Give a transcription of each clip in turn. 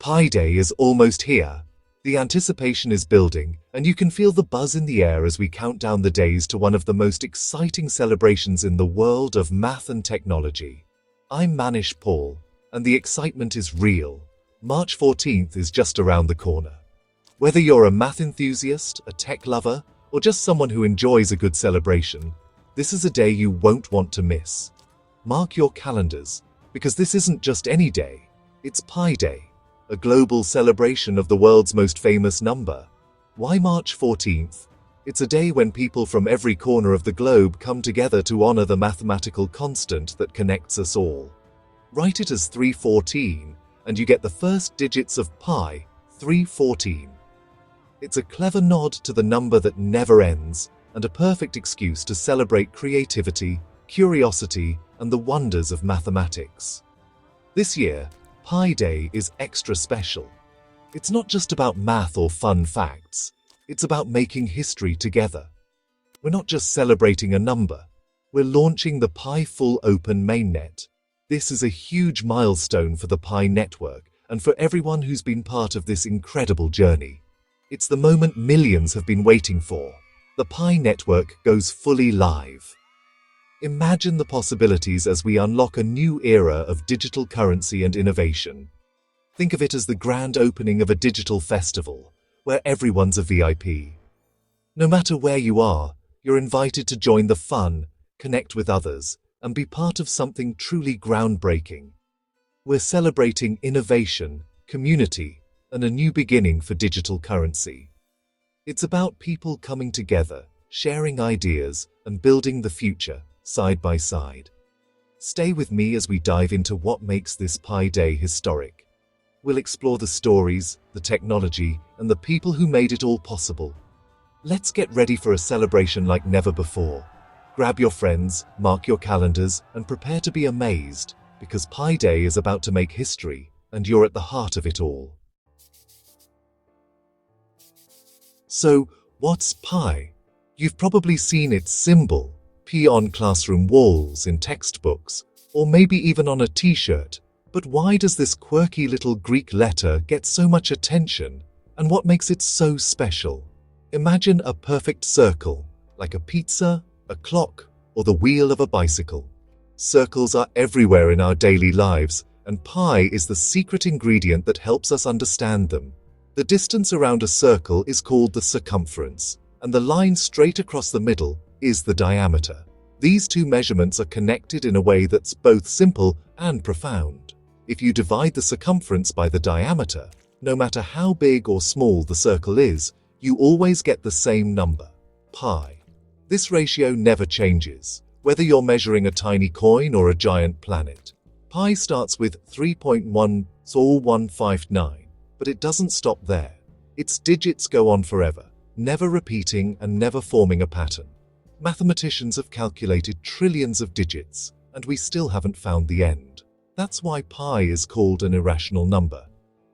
Pi Day is almost here. The anticipation is building, and you can feel the buzz in the air as we count down the days to one of the most exciting celebrations in the world of math and technology. I'm Manish Paul, and the excitement is real. March 14th is just around the corner. Whether you're a math enthusiast, a tech lover, or just someone who enjoys a good celebration, this is a day you won't want to miss. Mark your calendars, because this isn't just any day, it's Pi Day, a global celebration of the world's most famous number. Why March 14th? It's a day when people from every corner of the globe come together to honor the mathematical constant that connects us all. Write it as 314, and you get the first digits of pi, 314. It's a clever nod to the number that never ends, and a perfect excuse to celebrate creativity, curiosity, and the wonders of mathematics. This year, Pi Day is extra special. It's not just about math or fun facts, it's about making history together. We're not just celebrating a number, we're launching the Pi Full Open Mainnet. This is a huge milestone for the Pi network and for everyone who's been part of this incredible journey. It's the moment millions have been waiting for. The Pi network goes fully live. Imagine the possibilities as we unlock a new era of digital currency and innovation. Think of it as the grand opening of a digital festival, where everyone's a VIP. No matter where you are, you're invited to join the fun, connect with others, and be part of something truly groundbreaking. We're celebrating innovation, community, and a new beginning for digital currency. It's about people coming together, sharing ideas, and building the future, side by side. Stay with me as we dive into what makes this Pi Day historic. We'll explore the stories, the technology, and the people who made it all possible. Let's get ready for a celebration like never before. Grab your friends, mark your calendars, and prepare to be amazed, because Pi Day is about to make history, and you're at the heart of it all. So, what's pi? You've probably seen its symbol, P, on classroom walls, in textbooks, or maybe even on a t-shirt. But why does this quirky little Greek letter get so much attention, and what makes it so special? Imagine a perfect circle, like a pizza, a clock, or the wheel of a bicycle. Circles are everywhere in our daily lives, and pi is the secret ingredient that helps us understand them. The distance around a circle is called the circumference, and the line straight across the middle is the diameter. These two measurements are connected in a way that's both simple and profound. If you divide the circumference by the diameter, no matter how big or small the circle is, you always get the same number, pi. This ratio never changes, whether you're measuring a tiny coin or a giant planet. Pi starts with 3.14159, but it doesn't stop there. Its digits go on forever, never repeating and never forming a pattern. Mathematicians have calculated trillions of digits, and we still haven't found the end. That's why pi is called an irrational number.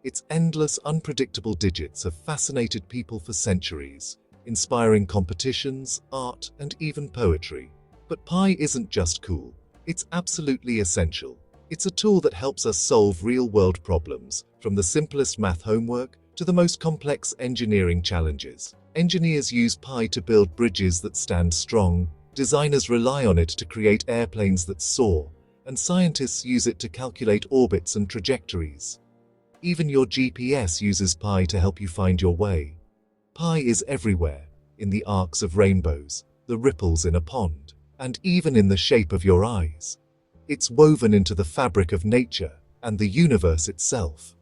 Its endless, unpredictable digits have fascinated people for centuries, inspiring competitions, art, and even poetry. But pi isn't just cool, it's absolutely essential. It's a tool that helps us solve real-world problems, from the simplest math homework to the most complex engineering challenges. Engineers use pi to build bridges that stand strong, designers rely on it to create airplanes that soar, and scientists use it to calculate orbits and trajectories. Even your GPS uses pi to help you find your way. Pi is everywhere, in the arcs of rainbows, the ripples in a pond, and even in the shape of your eyes. It's woven into the fabric of nature and the universe itself.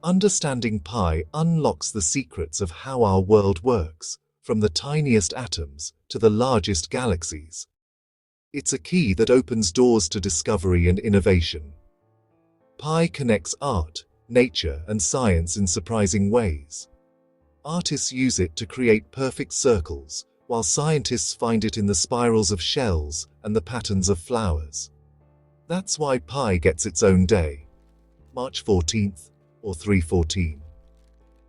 Understanding pi unlocks the secrets of how our world works, from the tiniest atoms to the largest galaxies. It's a key that opens doors to discovery and innovation. Pi connects art, nature, and science in surprising ways. Artists use it to create perfect circles, while scientists find it in the spirals of shells and the patterns of flowers. That's why pi gets its own day, March 14th or 314.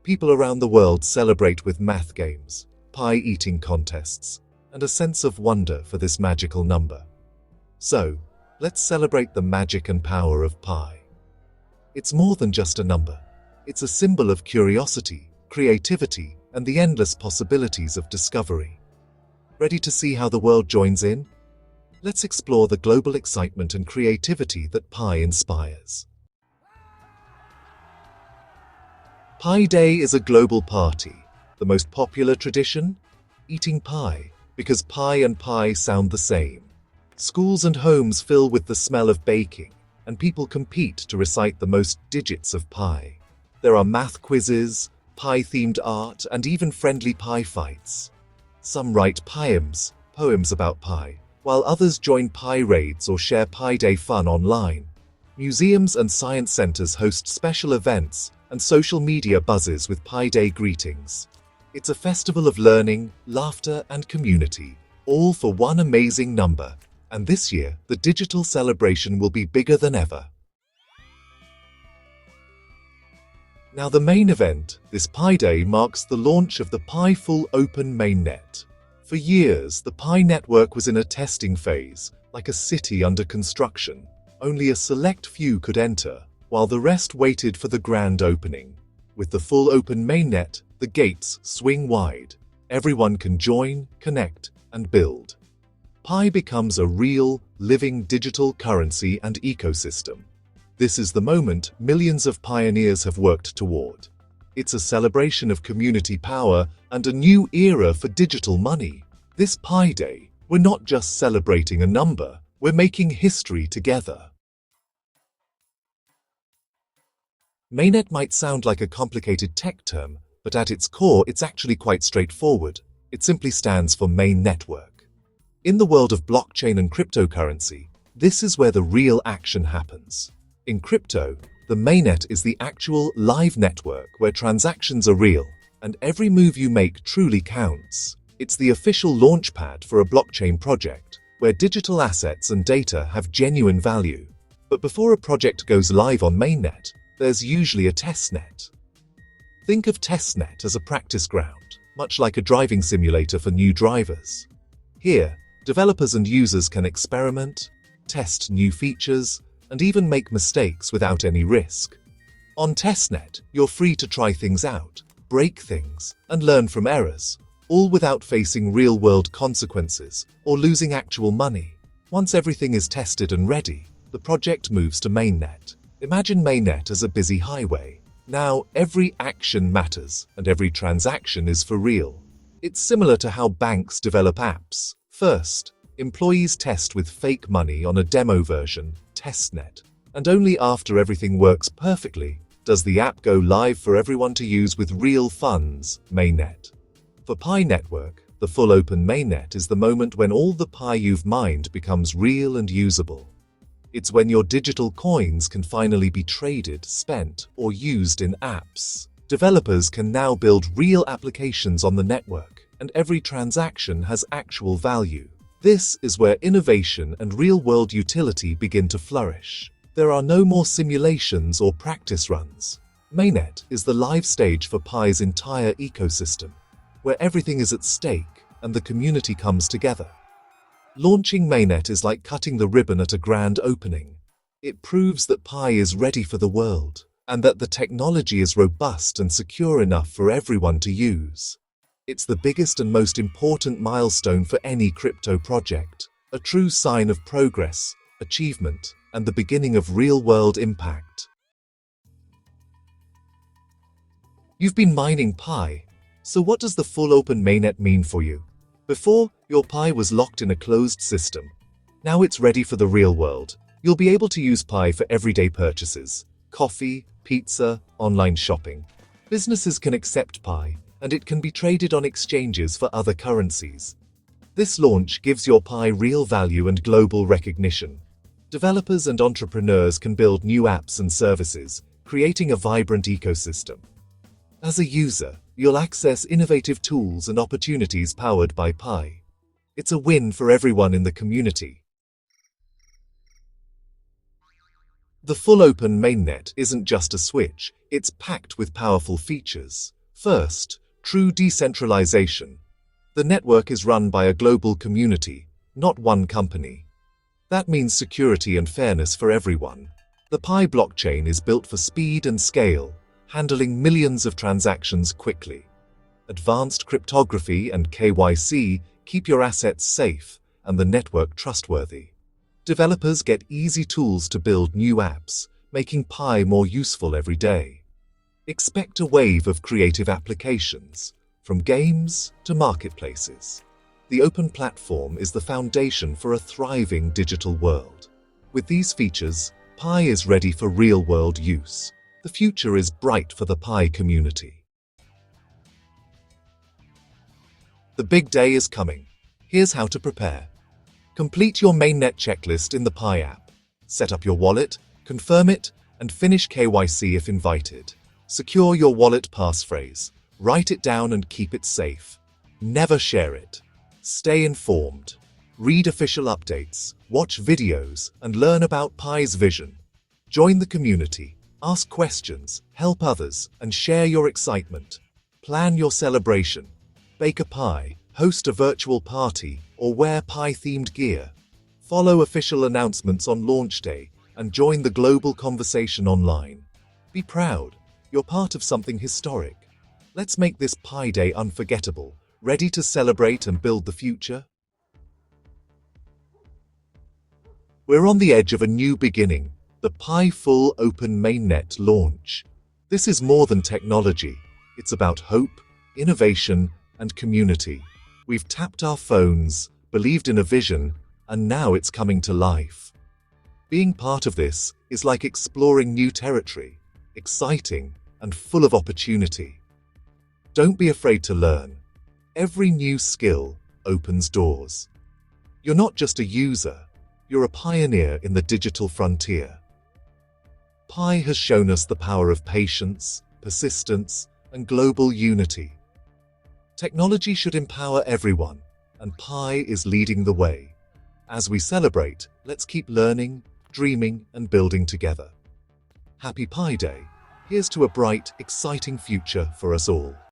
People around the world celebrate with math games, pie-eating contests, and a sense of wonder for this magical number. So, let's celebrate the magic and power of pi. It's more than just a number. It's a symbol of curiosity, creativity, and the endless possibilities of discovery. Ready to see how the world joins in? Let's explore the global excitement and creativity that Pi inspires. Pi Day is a global party. The most popular tradition? Eating pie, because pie and pie sound the same. Schools and homes fill with the smell of baking, and people compete to recite the most digits of pi. There are math quizzes, pie-themed art, and even friendly pie fights. Some write poems about pie, while others join pie raids or share Pi Day fun online. Museums and science centers host special events, and social media buzzes with Pi Day greetings. It's a festival of learning, laughter, and community, all for one amazing number. And this year, the digital celebration will be bigger than ever. Now, the main event, this Pi Day, marks the launch of the Pi full open mainnet. For years, the Pi network was in a testing phase, like a city under construction. Only a select few could enter, while the rest waited for the grand opening. With the full open mainnet, the gates swing wide. Everyone can join, connect, and build. Pi becomes a real, living digital currency and ecosystem. This is the moment millions of pioneers have worked toward. It's a celebration of community power and a new era for digital money. This Pi Day, we're not just celebrating a number, we're making history together. Mainnet might sound like a complicated tech term, but at its core, it's actually quite straightforward. It simply stands for main network. In the world of blockchain and cryptocurrency, this is where the real action happens. In crypto, the mainnet is the actual live network where transactions are real, and every move you make truly counts. It's the official launchpad for a blockchain project, where digital assets and data have genuine value. But before a project goes live on mainnet, there's usually a testnet. Think of testnet as a practice ground, much like a driving simulator for new drivers. Here, developers and users can experiment, test new features, and even make mistakes without any risk. On testnet, you're free to try things out, break things, and learn from errors, all without facing real-world consequences or losing actual money. Once everything is tested and ready, the project moves to mainnet. Imagine mainnet as a busy highway. Now, every action matters, and every transaction is for real. It's similar to how banks develop apps. First, employees test with fake money on a demo version, testnet, and only after everything works perfectly does the app go live for everyone to use with real funds, mainnet. For Pi Network, the full open mainnet is the moment when all the Pi you've mined becomes real and usable. It's when your digital coins can finally be traded, spent, or used in apps. Developers can now build real applications on the network, and every transaction has actual value. This is where innovation and real-world utility begin to flourish. There are no more simulations or practice runs. Mainnet is the live stage for Pi's entire ecosystem, where everything is at stake and the community comes together. Launching mainnet is like cutting the ribbon at a grand opening. It proves that Pi is ready for the world, and that the technology is robust and secure enough for everyone to use. It's the biggest and most important milestone for any crypto project, a true sign of progress, achievement, and the beginning of real-world impact. You've been mining Pi, so what does the full open mainnet mean for you? Before, your Pi was locked in a closed system. Now it's ready for the real world. You'll be able to use Pi for everyday purchases, coffee, pizza, online shopping. Businesses can accept Pi, and it can be traded on exchanges for other currencies. This launch gives your Pi real value and global recognition. Developers and entrepreneurs can build new apps and services, creating a vibrant ecosystem. As a user, you'll access innovative tools and opportunities powered by Pi. It's a win for everyone in the community. The full open mainnet isn't just a switch, it's packed with powerful features. First, true decentralization. The network is run by a global community, not one company. That means security and fairness for everyone. The Pi blockchain is built for speed and scale, handling millions of transactions quickly. Advanced cryptography and KYC keep your assets safe and the network trustworthy. Developers get easy tools to build new apps, making Pi more useful every day. Expect a wave of creative applications, from games to marketplaces. The open platform is the foundation for a thriving digital world. With these features, Pi is ready for real-world use. The future is bright for the Pi community. The big day is coming. Here's how to prepare. Complete your mainnet checklist in the Pi app. Set up your wallet, confirm it, and finish KYC if invited. Secure your wallet passphrase. Write it down and keep it safe. Never share it. Stay informed. Read official updates, watch videos, and learn about Pi's vision. Join the community, ask questions, help others, and share your excitement. Plan your celebration. Bake a pie, host a virtual party, or wear Pi-themed gear. Follow official announcements on launch day and join the global conversation online. Be proud. You're part of something historic. Let's make this Pi Day unforgettable. Ready to celebrate and build the future? We're on the edge of a new beginning, the Pi Full Open Mainnet launch. This is more than technology. It's about hope, innovation, and community. We've tapped our phones, believed in a vision, and now it's coming to life. Being part of this is like exploring new territory, exciting and full of opportunity. Don't be afraid to learn. Every new skill opens doors. You're not just a user, you're a pioneer in the digital frontier. Pi has shown us the power of patience, persistence, and global unity. Technology should empower everyone, and Pi is leading the way. As we celebrate, let's keep learning, dreaming, and building together. Happy Pi Day! Here's to a bright, exciting future for us all.